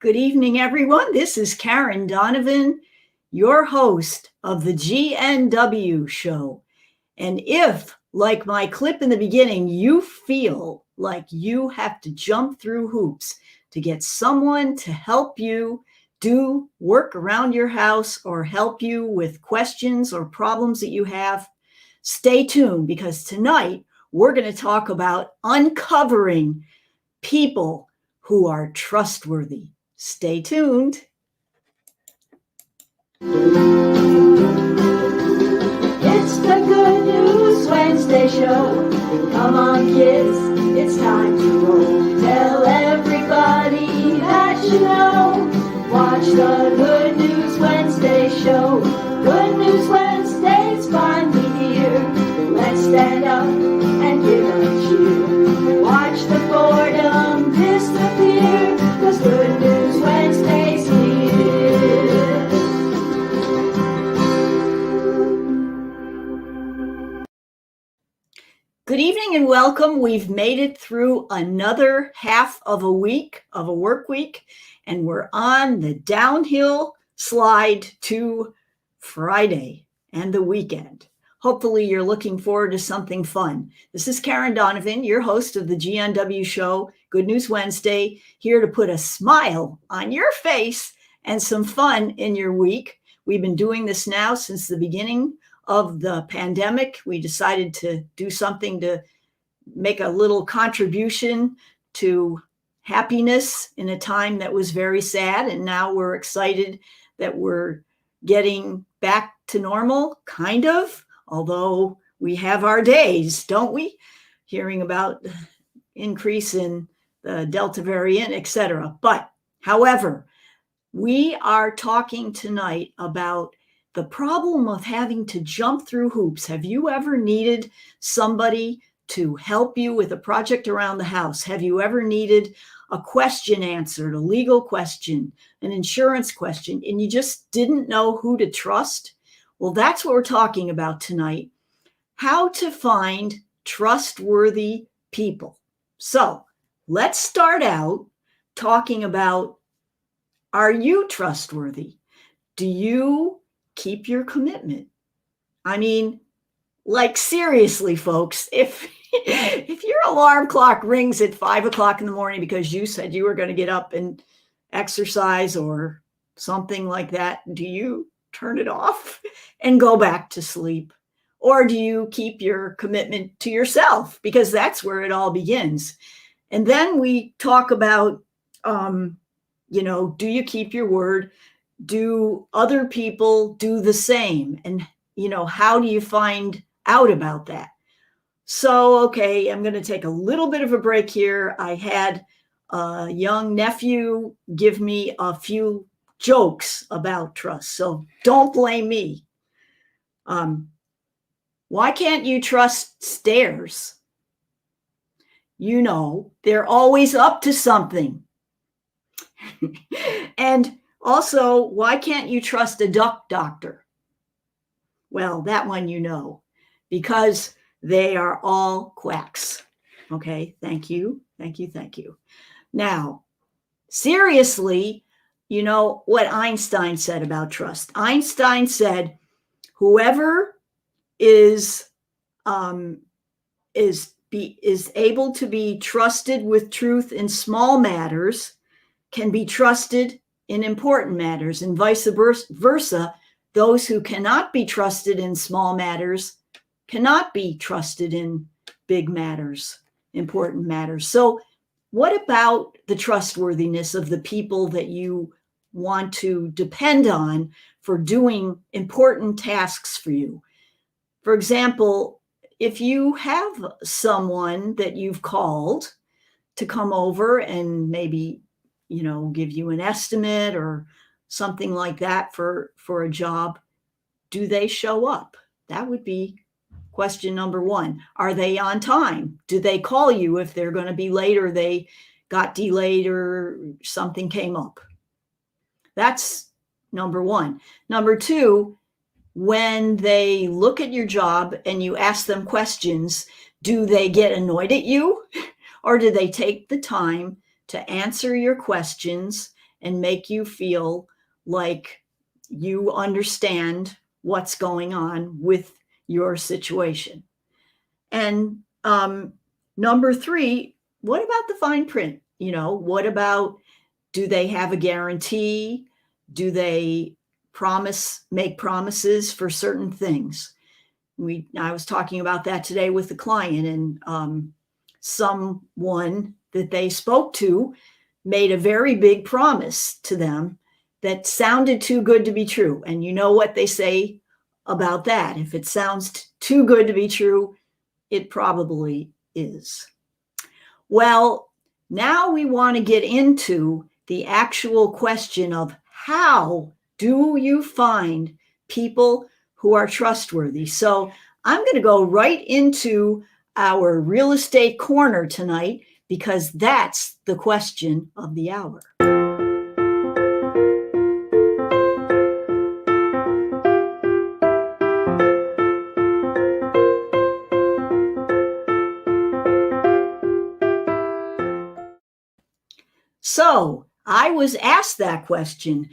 Good evening, everyone. This is Karen Donovan, your host of the G.N.W show. And if, like my clip in the beginning, you feel like you have to jump through hoops to get someone to help you do work around your house or help you with questions or problems that you have, stay tuned, because tonight we're going to talk about uncovering people who are trustworthy. Stay tuned. It's the Good News Wednesday show. Come on, kids, it's time to roll. Tell everybody that you know. Watch the Good News Wednesday show. Good News Wednesday's finally here. Let's stand up and give a cheer. Watch the boredom disappear, 'cause Good News Wednesday's here. Good evening and welcome. We've made it through another half of a week, of a work week, and we're on the downhill slide to Friday and the weekend. Hopefully you're looking forward to something fun. This is Karen Donovan, your host of the G.N.W show, Good News Wednesday, here to put a smile on your face and some fun in your week. We've been doing this now since the beginning of the pandemic. We decided to do something to make a little contribution to happiness in a time that was very sad. And now we're excited that we're getting back to normal, kind of, although we have our days, don't we? Hearing about the increase in the Delta variant, etc. But however, we are talking tonight about the problem of having to jump through hoops. Have you ever needed somebody to help you with a project around the house? Have you ever needed a question answered, a legal question, an insurance question, and you just didn't know who to trust? Well, that's what we're talking about tonight. How to find trustworthy people. So let's start out talking about, are you trustworthy? Do you keep your commitment? I mean, like seriously, folks, if your alarm clock rings at 5 o'clock in the morning because you said you were going to get up and exercise or something like that, do you turn it off and go back to sleep? Or do you keep your commitment to yourself? Because that's where it all begins. And then we talk about, do you keep your word? Do other people do the same? And, how do you find out about that? So, okay, I'm going to take a little bit of a break here. I had a young nephew give me a few jokes about trust, so don't blame me. Why can't you trust stairs? They're always up to something. And also, why can't you trust a duck doctor? Well, that one because they are all quacks. Okay, thank you. Now, seriously, you know what Einstein said about trust? Einstein said, whoever is able to be trusted with truth in small matters can be trusted in important matters, and vice versa. Those who cannot be trusted in small matters cannot be trusted in big matters, important matters. So what about the trustworthiness of the people that you want to depend on for doing important tasks for you? For example, if you have someone that you've called to come over and maybe, give you an estimate or something like that for a job, do they show up? That would be question number one. Are they on time? Do they call you if they're going to be late or they got delayed or something came up? That's number one. Number two, when they look at your job and you ask them questions, do they get annoyed at you? Or do they take the time to answer your questions and make you feel like you understand what's going on with your situation. And number 3, what about the fine print? What about, do they have a guarantee? Do they make promises for certain things? I was talking about that today with the client, and someone that they spoke to made a very big promise to them that sounded too good to be true. And you know what they say about that. If it sounds too good to be true, it probably is. Well, now we want to get into the actual question of, how do you find people who are trustworthy? So I'm going to go right into our real estate corner tonight, because that's the question of the hour. So I was asked that question.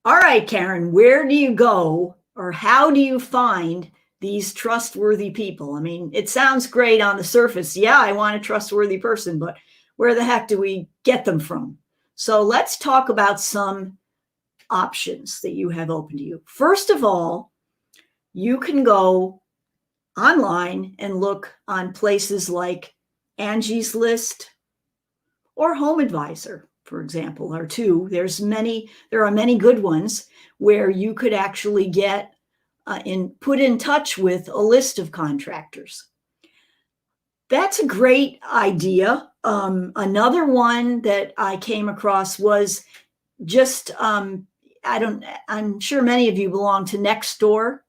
All right, Karen, where do you go, or how do you find these trustworthy people? I mean, it sounds great on the surface. Yeah, I want a trustworthy person, but where the heck do we get them from? So let's talk about some options that you have open to you. First of all, you can go online and look on places like Angie's List or Home Advisor, for example, are two. There are many good ones where you could actually get put in touch with a list of contractors. That's a great idea. Another one that I came across was just, I'm sure many of you belong to Nextdoor.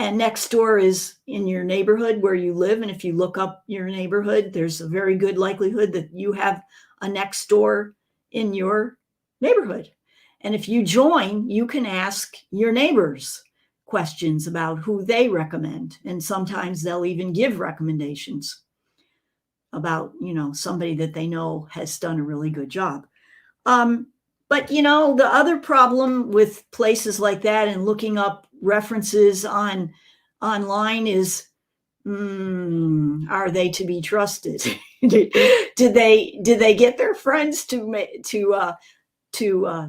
And Nextdoor is in your neighborhood where you live. And if you look up your neighborhood, there's a very good likelihood that you have a Nextdoor in your neighborhood. And if you join, you can ask your neighbors questions about who they recommend. And sometimes they'll even give recommendations about, somebody that they know has done a really good job. But, the other problem with places like that and looking up references online is, are they to be trusted? Did they get their friends to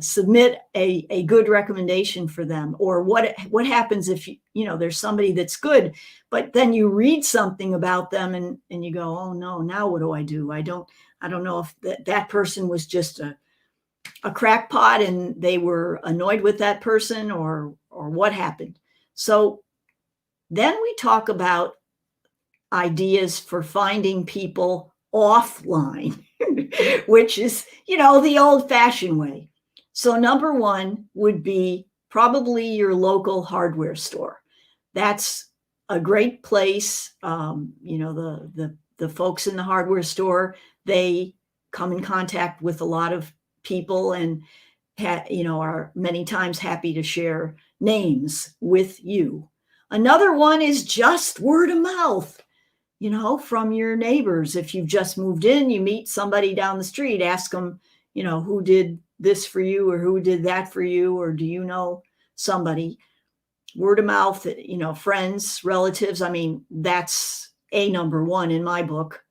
submit a good recommendation for them? Or what happens if there's somebody that's good, but then you read something about them and you go, oh no, now what do? I don't know if that person was just a crackpot and they were annoyed with that person, or what happened. So then we talk about ideas for finding people offline, which is, the old-fashioned way. So number 1 would be probably your local hardware store. That's a great place. The folks in the hardware store, they come in contact with a lot of people and are many times happy to share names with you. Another one is just word of mouth, from your neighbors. If you've just moved in, you meet somebody down the street, ask them, who did this for you, or who did that for you, or do you know somebody? Word of mouth, friends, relatives. I mean, that's number 1 in my book.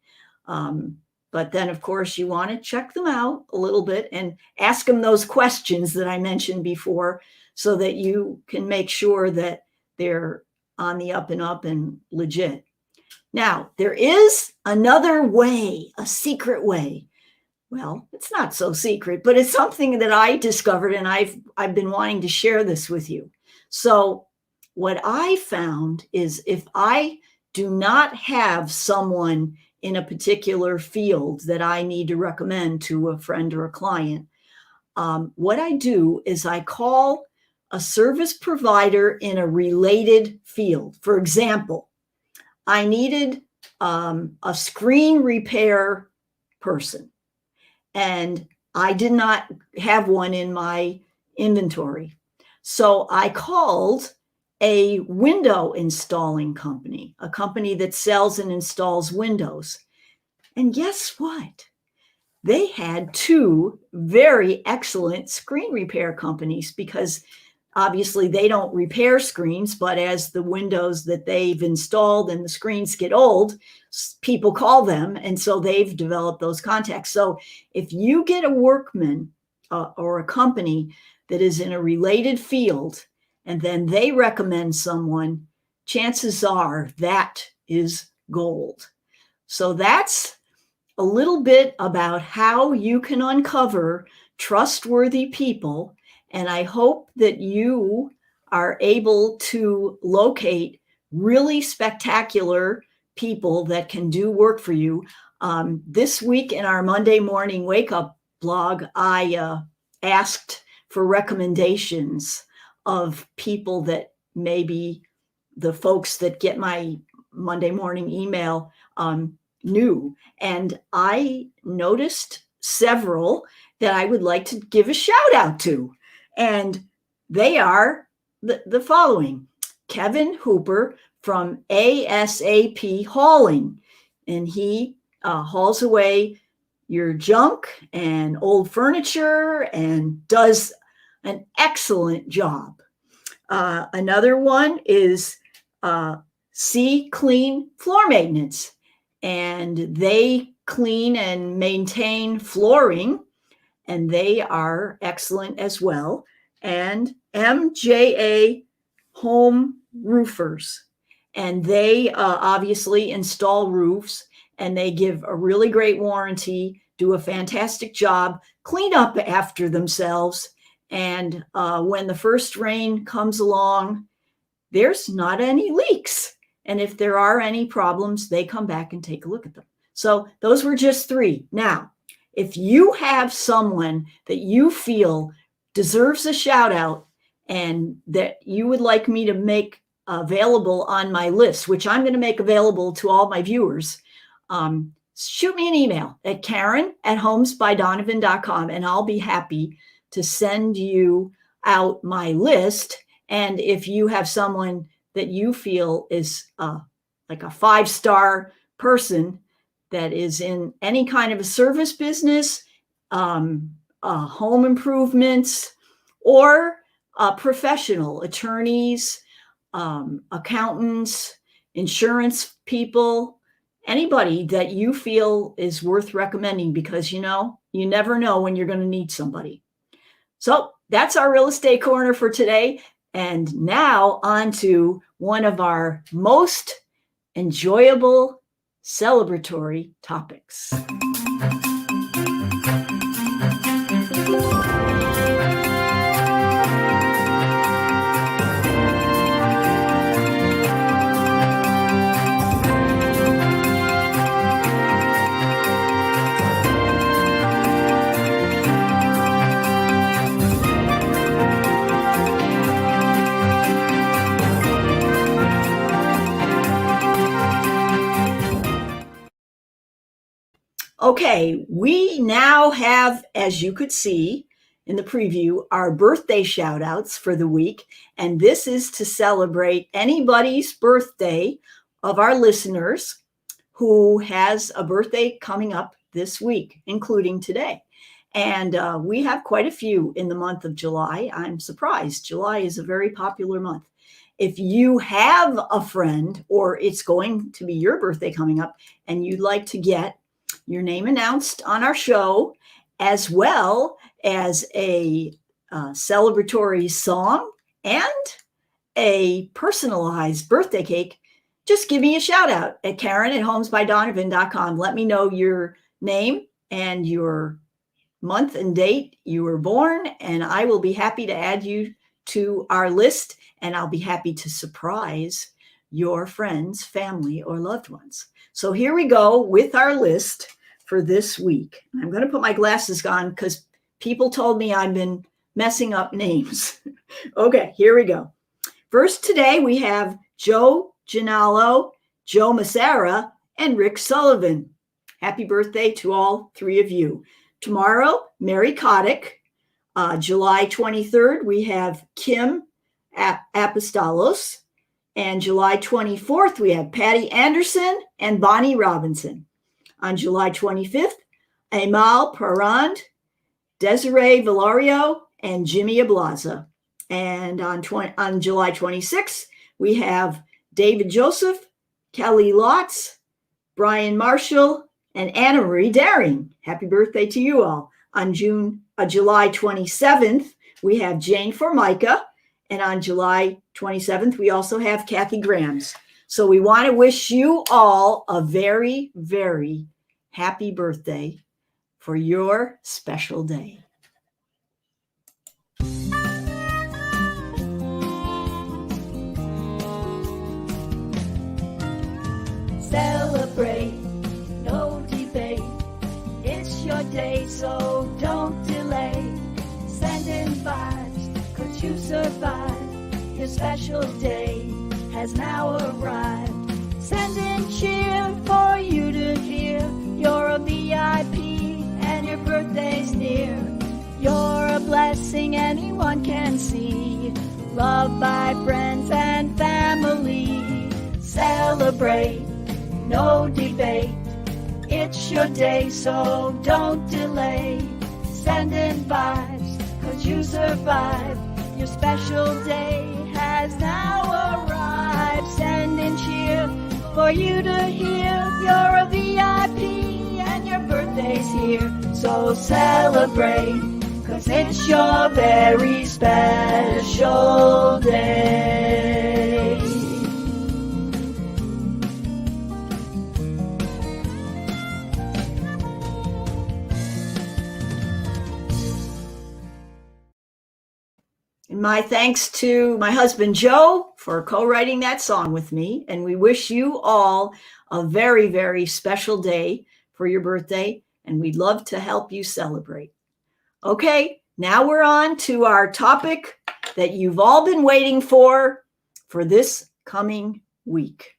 But then, of course, you want to check them out a little bit and ask them those questions that I mentioned before, so that you can make sure that they're on the up and up and legit. Now, there is another way, a secret way. Well, it's not so secret, but it's something that I discovered, and I've been wanting to share this with you. So what I found is, if I do not have someone in a particular field that I need to recommend to a friend or a client, what I do is I call a service provider in a related field. For example, I needed a screen repair person, and I did not have one in my inventory. So I called a window installing company, a company that sells and installs windows. And guess what? they had two very excellent screen repair companies, because obviously they don't repair screens, but as the windows that they've installed and the screens get old, people call them. And so they've developed those contacts. So if you get a workman or a company that is in a related field, and then they recommend someone, chances are that is gold. So that's a little bit about how you can uncover trustworthy people. And I hope that you are able to locate really spectacular people that can do work for you. This week in our Monday morning wake up blog, I asked for recommendations of people that maybe the folks that get my Monday morning email knew. And I noticed several that I would like to give a shout out to. And they are the following: Kevin Hooper from ASAP Hauling. And he hauls away your junk and old furniture and does an excellent job. Another one is C Clean Floor Maintenance, and they clean and maintain flooring, and they are excellent as well. And MJA Home Roofers, and they obviously install roofs, and they give a really great warranty, do a fantastic job, clean up after themselves. And when the first rain comes along, there's not any leaks. And if there are any problems, they come back and take a look at them. So those were just three. Now, if you have someone that you feel deserves a shout out and that you would like me to make available on my list, which I'm going to make available to all my viewers, shoot me an email at Karen@homesbydonovan.com, and I'll be happy to send you out my list. And if you have someone that you feel is like a 5-star person that is in any kind of a service business, home improvements, or professional attorneys, accountants, insurance people, anybody that you feel is worth recommending, because you never know when you're going to need somebody. So that's our real estate corner for today. And now on to one of our most enjoyable celebratory topics. Okay, we now have, as you could see in the preview, our birthday shout outs for the week. And this is to celebrate anybody's birthday of our listeners who has a birthday coming up this week, including today. And we have quite a few in the month of July. I'm surprised. July is a very popular month. If you have a friend, or it's going to be your birthday coming up, and you'd like to get your name announced on our show, as well as a celebratory song and a personalized birthday cake, just give me a shout out at Karen@homesbydonovan.com. Let me know your name and your month and date you were born, and I will be happy to add you to our list, and I'll be happy to surprise your friends, family, or loved ones. So here we go with our list for this week. I'm going to put my glasses on because people told me I've been messing up names. Okay, here we go. First today we have Joe Ginallo, Joe Massara, and Rick Sullivan. Happy birthday to all three of you. Tomorrow, Mary Kotick. July 23rd, we have Kim Apostolos. And July 24th, we have Patty Anderson and Bonnie Robinson. On July 25th, Amal Parand, Desiree Villario, and Jimmy Ablaza. And on July 26th, we have David Joseph, Kelly Lotz, Brian Marshall, and Anna Marie Daring. Happy birthday to you all. On July 27th, we have Jane Formica. And on July 27th, we also have Kathy Grams. So we want to wish you all a very, very happy birthday for your special day. Celebrate, no debate. It's your day, so don't delay. Send in vibes, 'cause you survived. Your special day has now arrived. Send in cheer for you to hear. You're a VIP and your birthday's near. You're a blessing anyone can see. Loved by friends and family. Celebrate, no debate. It's your day, so don't delay. Send in vibes, 'cause you survived. Your special day has now arrived. Send in cheer for you to hear. You're a VIP and your birthday's here. So celebrate, 'cause it's your very special day. And my thanks to my husband, Joe, for co-writing that song with me. And we wish you all a very, very special day for your birthday. And we'd love to help you celebrate. Okay, now we're on to our topic that you've all been waiting for this coming week.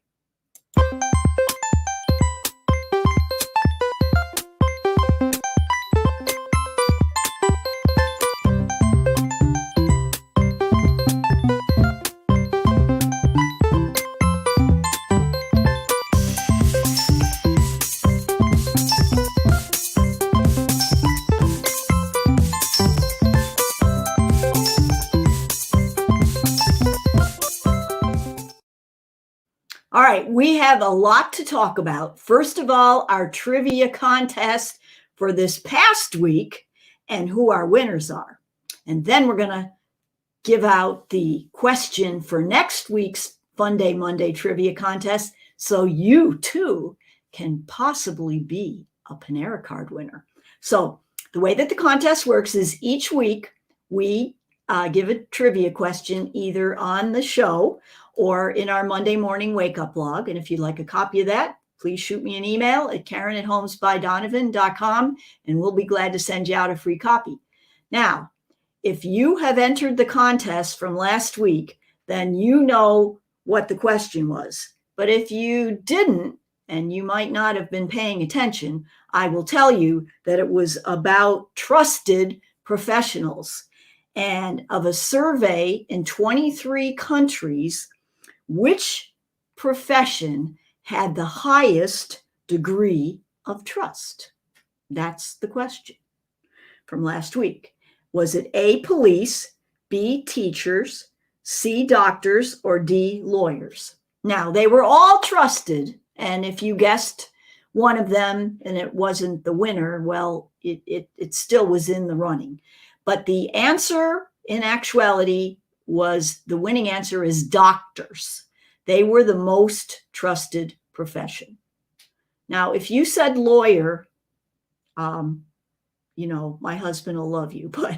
All right, we have a lot to talk about. First of all, our trivia contest for this past week and who our winners are. And then we're going to give out the question for next week's Fun Day Monday trivia contest so you too can possibly be a Panera card winner. So the way that the contest works is each week we give a trivia question either on the show or in our Monday morning wake-up log. And if you'd like a copy of that, please shoot me an email at karen@homesbydonovan.com, and we'll be glad to send you out a free copy. Now, if you have entered the contest from last week, then you know what the question was. But if you didn't, and you might not have been paying attention, I will tell you that it was about trusted professionals. And of a survey in 23 countries, which profession had the highest degree of trust? That's the question from last week. Was it A, police, B, teachers, C, doctors, or D, lawyers? Now, they were all trusted. And if you guessed one of them and it wasn't the winner, well, it still was in the running. But the answer in actuality was, the winning answer is doctors. They were the most trusted profession. Now, if you said lawyer, my husband will love you, but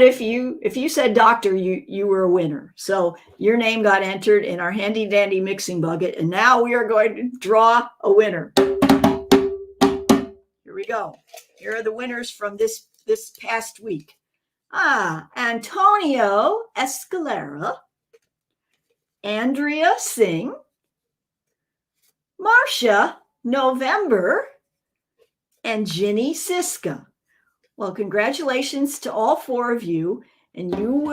if you said doctor, you were a winner. So your name got entered in our handy dandy mixing bucket, and now we are going to draw a winner. Here we go. Here are the winners from this past week. Antonio Escalera, Andrea Singh, Marcia November, and Ginny Siska. Well, congratulations to all four of you, and you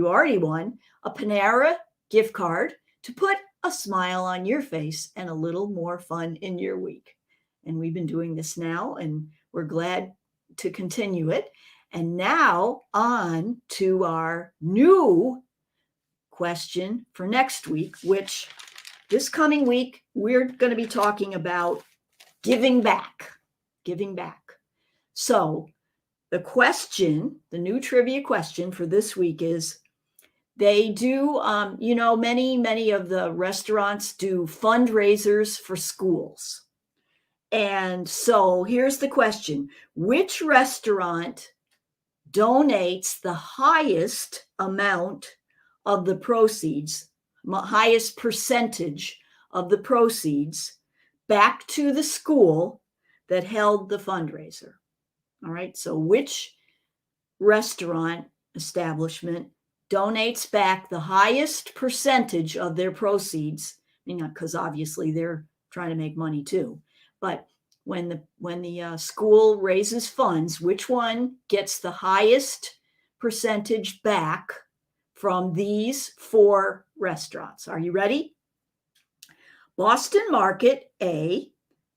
already won a Panera gift card to put a smile on your face and a little more fun in your week. And we've been doing this now, and we're glad to continue it. And now on to our new question for next week, which this coming week, we're going to be talking about giving back. Giving back. So the question, the new trivia question for this week is, they do, many of the restaurants do fundraisers for schools. And so here's the question. Which restaurant donates the highest amount of the proceeds, highest percentage of the proceeds back to the school that held the fundraiser? All right, so which restaurant establishment donates back the highest percentage of their proceeds? Because obviously they're trying to make money too. But when the school raises funds, which one gets the highest percentage back from these 4 restaurants? Are you ready? Boston Market, A.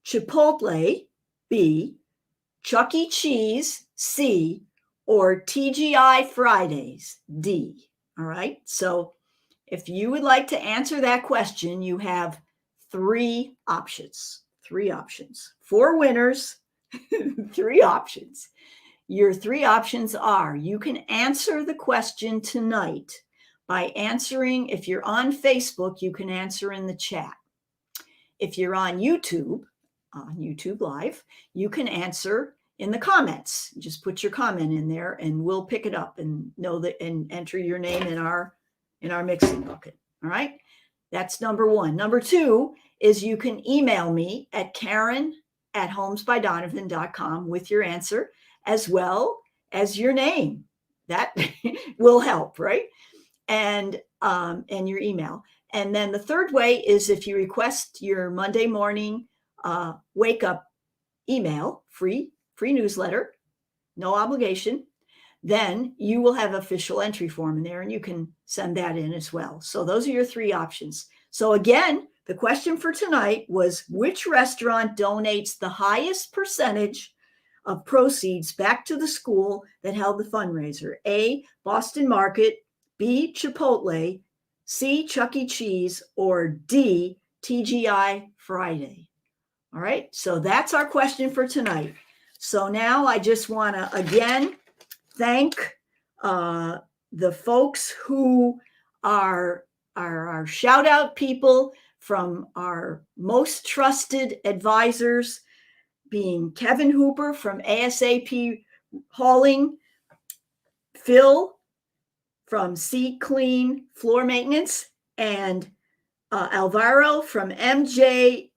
Chipotle, B. Chuck E. Cheese, C. Or TGI Fridays, D. All right. So if you would like to answer that question, you have 3 options. 3 options. 4 winners, 3 options. Your 3 options are, you can answer the question tonight by answering, if you're on Facebook, you can answer in the chat. If you're on YouTube Live, you can answer in the comments. Just put your comment in there and we'll pick it up and know that and enter your name in our mixing bucket. All right. That's number 1. Number 2 is you can email me at Karen@homesbydonovan.com with your answer as well as your name. That will help, right? And your email. And then the third way is if you request your Monday morning wake up email, free newsletter, no obligation, then you will have official entry form in there and you can send that in as well. So those are your 3 options. So again, the question for tonight was, which restaurant donates the highest percentage of proceeds back to the school that held the fundraiser? A, Boston Market, B, Chipotle, C, Chuck E. Cheese, or D, TGI Friday. All right, so that's our question for tonight. So now I just want to again thank the folks who are our shout out people from our most trusted advisors, being Kevin Hooper from ASAP Hauling, Phil from Seat Clean Floor Maintenance, and Alvaro from MJA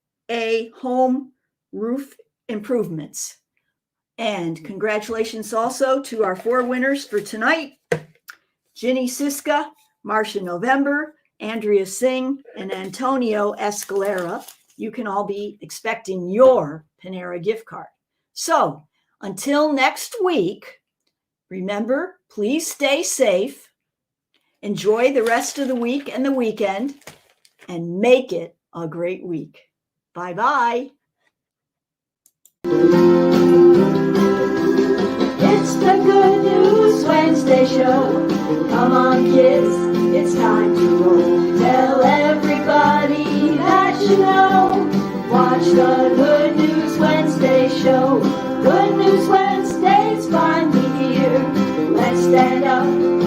Home Roof Improvements. And congratulations also to our 4 winners for tonight: Ginny Siska, Marcia November, Andrea Singh, and Antonio Escalera. You can all be expecting your Panera gift card. So until next week, remember, please stay safe, enjoy the rest of the week and the weekend, and make it a great week. Bye-bye. It's the Good News Wednesday show. Come on, kids, it's time to roll. Tell everybody that you know. Watch the Good News Wednesday show. Good News Wednesday's finally here. Let's stand up